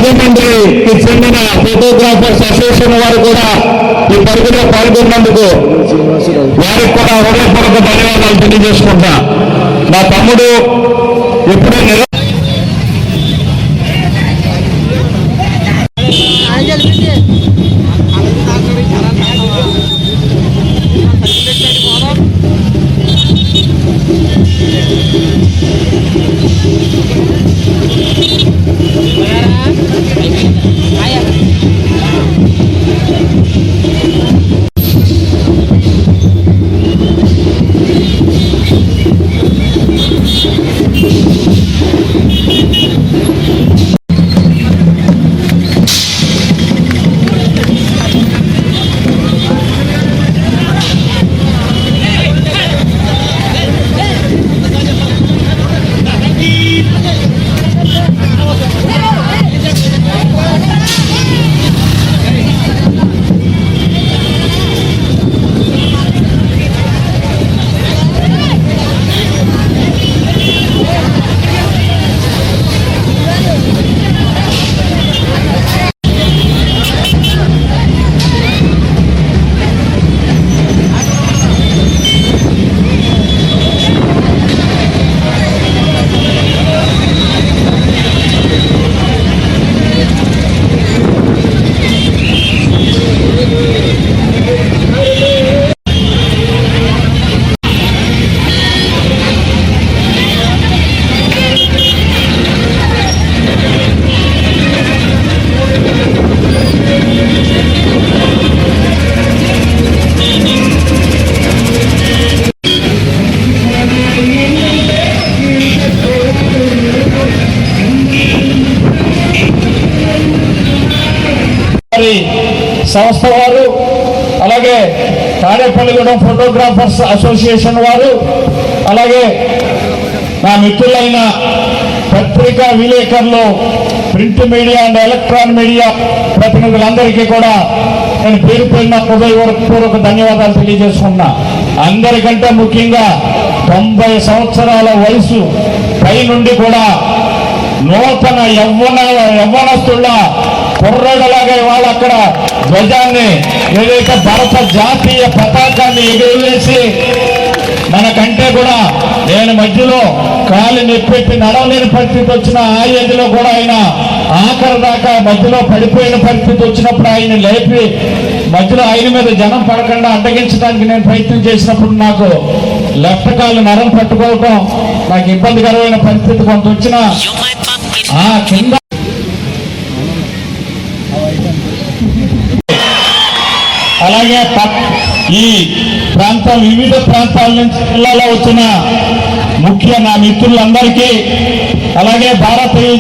రాజమండ్రికి చెందిన photographers association వారు కూడా ఈ పరుగులో పాల్గొన్నందుకు వారికి కూడా హృదయపూర్వక ధన్యవాదాలు తెలియజేసుకుంటా. నా తమ్ముడు ఎప్పుడూ సంస్థ వారు, అలాగే తాడేపల్లిగూడెం ఫోటోగ్రాఫర్స్ అసోసియేషన్ వారు, అలాగే నా మిత్రులైన పత్రికా విలేకరులు, print media and electronic media ప్రతినిధులందరికీ కూడా నేను పేరు పేరున హృదయపూర్వక ధన్యవాదాలు తెలియజేసుకున్నా. అందరికంటే ముఖ్యంగా 90 సంవత్సరాల వయసు పై నుండి కూడా నూతన యవ్వనస్తుళ్ళ కుర్రడలాగా ఇవాళ అక్కడ ధ్వజాన్ని, ఏదైతే భారత జాతీయ పతాకాన్ని ఎగురవేసి మనకంటే కూడా నేను మధ్యలో కాలు నెప్పెట్టి నడవలేని పరిస్థితి వచ్చిన ఆ ఏజ్లో కూడా ఆయన ఆఖరి దాకా మధ్యలో పడిపోయిన పరిస్థితి వచ్చినప్పుడు ఆయన లేపి మధ్యలో ఆయన మీద జనం పడకుండా అడ్డగించడానికి నేను ప్రయత్నం చేసినప్పుడు నాకు లెఫ్ట్ కాలు నరం పట్టుకోవటం నాకు ఇబ్బందికరమైన పరిస్థితి కొంత వచ్చిన ఆ కింద అలాగే ఈ వివిధ ప్రాంతాల నుంచి జిల్లాలో వచ్చిన ముఖ్య నా మిత్రులందరికీ, అలాగే భారతీయ